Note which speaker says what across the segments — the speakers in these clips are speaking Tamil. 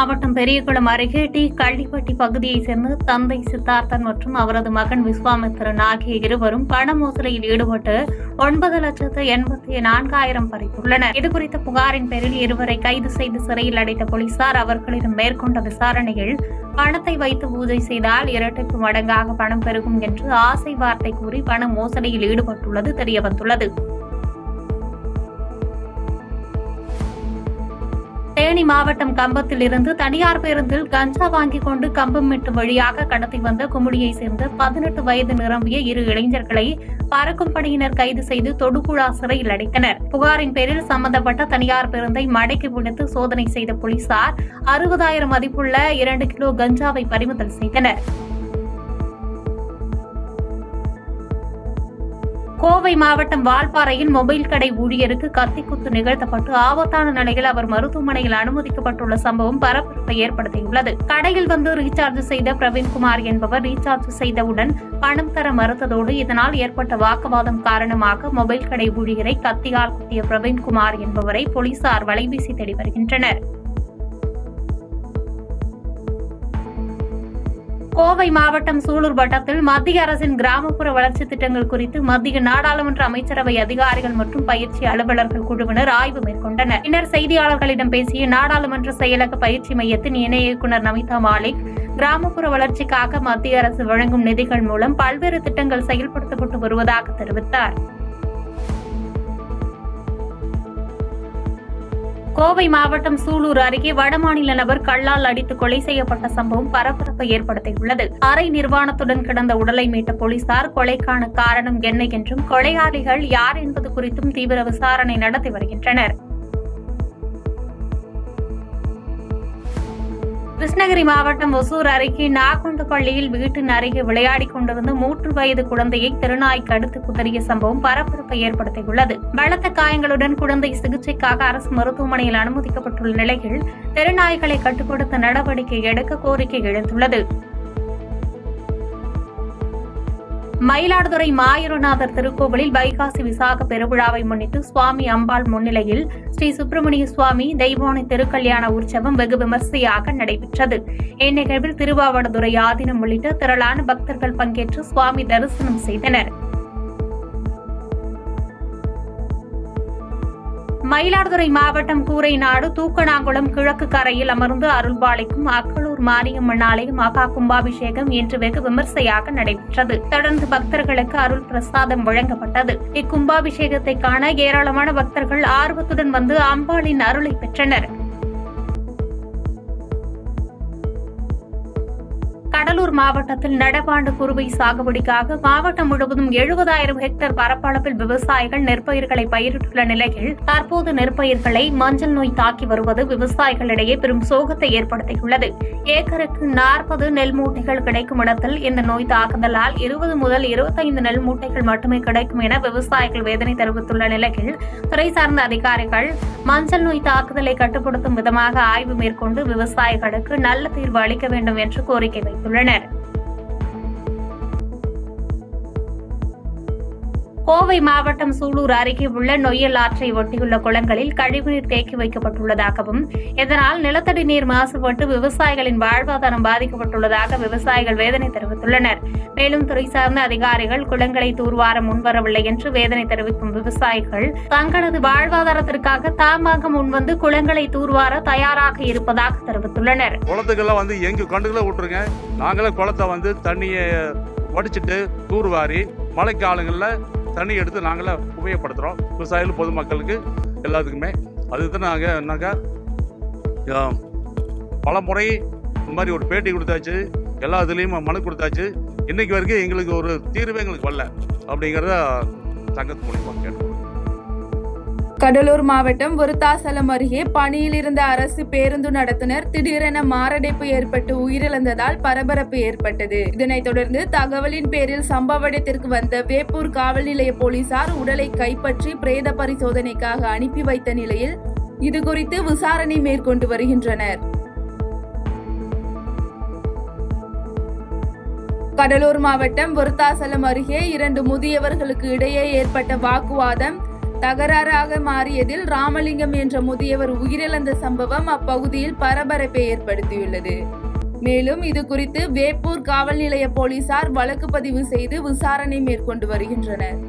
Speaker 1: மாவட்டம் பெரியகுளம் அருகே டி கள்ளிப்பட்டி பகுதியைச் சேர்ந்த தந்தை சித்தார்த்தன் மற்றும் அவரது மகன் விஸ்வாமித்திரன் ஆகிய இருவரும் பண மோசடியில் ஈடுபட்டு 9,84,000 பறித்துள்ளனர். இதுகுறித்த புகாரின் பேரில் இருவரை கைது செய்து சிறையில் அடைத்த போலீசார் அவர்களிடம் மேற்கொண்ட விசாரணையில் பணத்தை வைத்து பூஜை செய்தால் இரட்டிப்பு மடங்காக பணம் பெருகும் என்று ஆசை வார்த்தை கூறி பண மோசடியில் ஈடுபட்டுள்ளது தெரியவந்துள்ளது. தேனி மாவட்டம் கம்பத்தில் இருந்து தனியார் பேருந்தில் கஞ்சா வாங்கிக் கொண்டு கம்பம்மெட்டு வழியாக கடத்தி வந்த குமுடியை சேர்ந்த 18 வயது நிரம்பிய 2 இளைஞர்களை பறக்கும் படையினர் கைது செய்து தொடுபுழா சிறையில் அடைத்தனர். புகாரின் பேரில் சம்பந்தப்பட்ட தனியார் பேருந்தை மடக்கி பிடித்து சோதனை செய்த போலீசார் 60,000 மதிப்புள்ள 2 கிலோ கஞ்சாவை பறிமுதல் செய்தனர். கோவை மாவட்டம் வால்பாறையில் மொபைல் கடை ஊழியருக்கு கத்திக்குத்து நிகழ்த்தப்பட்டு ஆபத்தான நிலையில் அவர் மருத்துவமனையில் அனுமதிக்கப்பட்டுள்ள சம்பவம் பரபரப்பை ஏற்படுத்தியுள்ளது. கடையில் வந்து ரீசார்ஜ் செய்த பிரவீன்குமார் என்பவர் ரீசார்ஜ் செய்தவுடன் பணம் தர மறுத்ததோடு இதனால் ஏற்பட்ட வாக்குவாதம் காரணமாக மொபைல் கடை ஊழியரை கத்தியால் குத்திய பிரவீன்குமார் என்பவரை போலீசார் வலைவீசி தேடி வருகின்றனர். கோவை மாவட்டம் சூலூர் வட்டத்தில் மத்திய அரசின் கிராமப்புற வளர்ச்சி திட்டங்கள் குறித்து மத்திய நாடாளுமன்ற அமைச்சரவை அதிகாரிகள் மற்றும் பயிற்சி அலுவலர்கள் குழுவினர் ஆய்வு மேற்கொண்டனர். பின்னர் செய்தியாளர்களிடம் பேசிய நாடாளுமன்ற செயலக பயிற்சி மையத்தின் இணை இயக்குநர் நமிதா மாலிக், கிராமப்புற வளர்ச்சிக்காக மத்திய அரசு வழங்கும் நிதிகள் மூலம் பல்வேறு திட்டங்கள் செயல்படுத்தப்பட்டு வருவதாக தெரிவித்தார். கோவை மாவட்டம் சூலூர் அருகே வடமாநில நபர் கல்லால் அடித்து கொலை செய்யப்பட்ட சம்பவம் பரபரப்பை ஏற்படுத்தியுள்ளது. அரை நிர்வாணத்துடன் கிடந்த உடலை மீட்ட போலீசார் கொலைக்கான காரணம் என்ன என்றும் கொலையாளிகள் யார் என்பது குறித்தும் தீவிர விசாரணை நடத்தி வருகின்றனர். கிருஷ்ணகிரி மாவட்டம் ஒசூர் அருகே நாகொண்டு பள்ளியில் வீட்டின் அருகே விளையாடிக் கொண்டிருந்த 3 வயது குழந்தையை திருநாய் கடுத்து குதறிய சம்பவம் பரபரப்பை ஏற்படுத்தியுள்ளது. பலத்த காயங்களுடன் குழந்தை சிகிச்சைக்காக அரசு மருத்துவமனையில் அனுமதிக்கப்பட்டுள்ள நிலையில் திருநாய்களை கட்டுப்படுத்த நடவடிக்கை எடுக்க கோரிக்கை எழுந்துள்ளது. மயிலாடுதுறை மாயூரநாதர் திருக்கோவிலில் வைகாசி விசாக பெருவிழாவை முன்னிட்டு சுவாமி அம்பாள் முன்னிலையில் ஸ்ரீ சுப்பிரமணிய சுவாமி தெய்வானை திருக்கல்யாண உற்சவம் வெகு விமர்சையாக நடைபெற்றது. இந்நிகழ்வில் திருவாவடுதுறை ஆதீனம் உள்ளிட்ட திரளான பக்தர்கள் பங்கேற்று சுவாமி தரிசனம் செய்தனர். மயிலாடுதுறை மாவட்டம் கூரைநாடு தூக்கணாங்குளம் கிழக்கு கரையில் அமர்ந்து அருள்பாலிக்கும் அக்களூர் மாரியம்மன் ஆலய மகா கும்பாபிஷேகம் இன்று வெகு விமர்சையாக நடைபெற்றது. தொடர்ந்து பக்தர்களுக்கு அருள் பிரசாதம் வழங்கப்பட்டது. இக்கும்பாபிஷேகத்தை காண ஏராளமான பக்தர்கள் ஆர்வத்துடன் வந்து அம்பாளின் அருளை பெற்றனர். கடலூர் மாவட்டத்தில் நடப்பாண்டு குறுவை சாகுபடிக்காக மாவட்டம் முழுவதும் 70,000 ஹெக்டேர் பரப்பளவில் விவசாயிகள் நெற்பயிர்களை பயிரிட்டுள்ள நிலையில் தற்போது நெற்பயிர்களை மஞ்சள் நோய் தாக்கி வருவது விவசாயிகளிடையே பெரும் சோகத்தை ஏற்படுத்தியுள்ளது. ஏக்கருக்கு 40 நெல் மூட்டைகள் கிடைக்கும் இடத்தில் இந்த நோய் தாக்குதலால் 20 முதல் 25 நெல் மூட்டைகள் மட்டுமே கிடைக்கும் என விவசாயிகள் வேதனை தெரிவித்துள்ள நிலையில் துறை சார்ந்த அதிகாரிகள் மஞ்சள் நோய் தாக்குதலை கட்டுப்படுத்தும் விதமாக ஆய்வு மேற்கொண்டு விவசாயிகளுக்கு நல்ல தீர்வு அளிக்க வேண்டும் என்று கோரிக்கை வைத்துள்ளனர். கோவை மாவட்டம் சூலூர் அருகே உள்ள நொய்யல் ஆற்றை ஒட்டியுள்ள குளங்களில் கழிவுநீர் தேக்கி வைக்கப்பட்டுள்ளதாகவும் இதனால் நிலத்தடி நீர் மாசுபட்டு விவசாயிகளின் வாழ்வாதாரம் பாதிக்கப்பட்டுள்ளதாக விவசாயிகள் வேதனை தெரிவித்துள்ளனர். மேலும் துறை சார்ந்த அதிகாரிகள் குளங்களை தூர்வார முன்வரவில்லை என்று வேதனை தெரிவிக்கும் விவசாயிகள் தங்களது வாழ்வாதாரத்திற்காக தாமாக முன்வந்து குளங்களை தூர்வார தயாராக இருப்பதாக தெரிவித்துள்ளனர்.
Speaker 2: குளத்துக்கெல்லாம் வந்து எங்க கண்டுகளை விட்டுருங்க, நாங்களே குளத்தை வந்து தண்ணியை வடிச்சிட்டு தூர்வாரி மழைக்காலங்களில் தண்ணி எடுத்து நாங்களே உபயோகப்படுத்துகிறோம். விவசாயிகள் பொதுமக்களுக்கு எல்லாத்துக்குமே அதுக்கு நாங்கள் என்னக்கா பல முறை இந்த மாதிரி ஒரு பேட்டி கொடுத்தாச்சு, எல்லா இதுலேயும் மனு கொடுத்தாச்சு. இன்றைக்கு வரைக்கும் எங்களுக்கு ஒரு தீர்வே எங்களுக்கு வரல அப்படிங்கிறத சங்கத்து மூலியமாக கேட்டுக்கொள்ளும்.
Speaker 3: கடலூர் மாவட்டம் விருத்தாசலம் அருகே பணியில் இருந்த அரசு பேருந்து நடத்துனர் திடீரென மாரடைப்பு ஏற்பட்டு உயிரிழந்ததால் பரபரப்பு ஏற்பட்டது. இதனைத் தொடர்ந்து தகவலின் பேரில் சம்பவ இடத்திற்கு வந்த வேப்பூர் காவல் நிலைய போலீசார் உடலை கைப்பற்றி பிரேத பரிசோதனைக்காக அனுப்பி வைத்த நிலையில் இதுகுறித்து விசாரணை மேற்கொண்டு வருகின்றனர். கடலூர் மாவட்டம் விருத்தாசலம் அருகே 2 முதியவர்களுக்கு இடையே ஏற்பட்ட வாக்குவாதம் தகராறாக மாறியதில் ராமலிங்கம் என்ற முதியவர் உயிரிழந்த சம்பவம் அப்பகுதியில் பரபரப்பை ஏற்படுத்தியுள்ளது. மேலும் இது குறித்து வேப்பூர் காவல் நிலைய போலீசார் வழக்கு பதிவு செய்து விசாரணை மேற்கொண்டு வருகின்றனர்.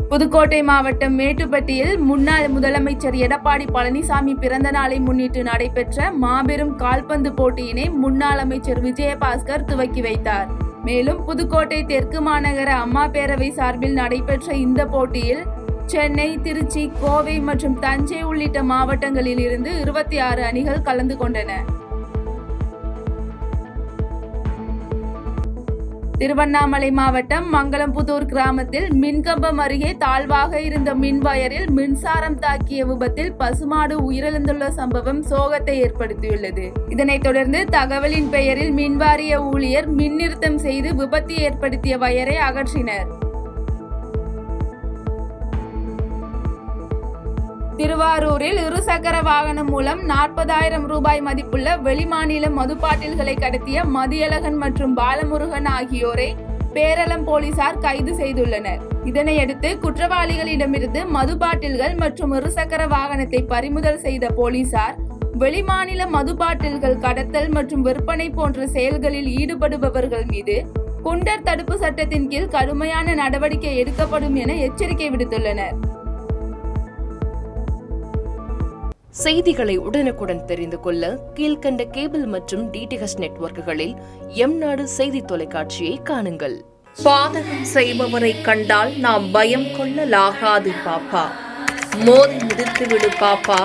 Speaker 3: புதுக்கோட்டை மாவட்டம் மேட்டுப்பட்டியில் முன்னாள் முதலமைச்சர் எடப்பாடி பழனிசாமி பிறந்த நாளை முன்னிட்டு நடைபெற்ற மாபெரும் கால்பந்து போட்டியினை முன்னாள் அமைச்சர் விஜயபாஸ்கர் துவக்கி வைத்தார். மேலும் புதுக்கோட்டை தெற்கு மாநகர அம்மா பேரவை சார்பில் நடைபெற்ற இந்த போட்டியில் சென்னை, திருச்சி, கோவை மற்றும் தஞ்சை உள்ளிட்ட மாவட்டங்களில் இருந்து 26 அணிகள் கலந்து கொண்டன. திருவண்ணாமலை மாவட்டம் மங்களம்புதூர் கிராமத்தில் மின்கம்பம் அருகே தாழ்வாக இருந்த மின்வயரில் மின்சாரம் தாக்கிய விபத்தில் பசுமாடு உயிரிழந்துள்ள சம்பவம் சோகத்தை ஏற்படுத்தியுள்ளது. இதனைத் தொடர்ந்து தகவலின் பெயரில் மின்வாரிய ஊழியர் மின் நிறுத்தம் செய்து விபத்து ஏற்படுத்திய வயரை அகற்றினர். திருவாரூரில் இருசக்கர வாகனம் மூலம் 40,000 ரூபாய் மதிப்புள்ள வெளிமாநில மதுபாட்டில்களை கடத்திய மதியழகன் மற்றும் பாலமுருகன் ஆகியோரை பேரளம் போலீசார் கைது செய்துள்ளனர். இதனையடுத்து குற்றவாளிகளிடமிருந்து மதுபாட்டில்கள் மற்றும் இருசக்கர வாகனத்தை பறிமுதல் செய்த போலீசார் வெளிமாநில மதுபாட்டில்கள் கடத்தல் மற்றும் விற்பனை போன்ற செயல்களில் ஈடுபடுபவர்கள் மீது குண்டர் தடுப்பு சட்டத்தின் கீழ் கடுமையான நடவடிக்கை எடுக்கப்படும் என எச்சரிக்கை விடுத்துள்ளனர்.
Speaker 4: செய்திகளை உடனுக்குடன் தெரிந்து கொள்ள கீழ்கண்ட கேபிள் மற்றும் டிடிஎச் நெட்வொர்க்குகளில் எம்நாடு செய்தி தொலைக்காட்சியை காணுங்கள்.
Speaker 1: பாதகம் செய்பவரை கண்டால் நாம் பயம் கொள்ளலாகாது பாப்பா. மோதி மிதித்து விடு பாப்பா,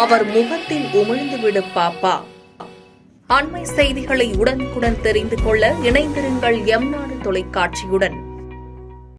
Speaker 1: அவர் முகத்தில் உமிழ்ந்து விடு பாப்பா. அண்மை செய்திகளை உடனுக்குடன் தெரிந்து கொள்ள இணைந்திருங்கள் எம்நாடு தொலைக்காட்சியுடன்.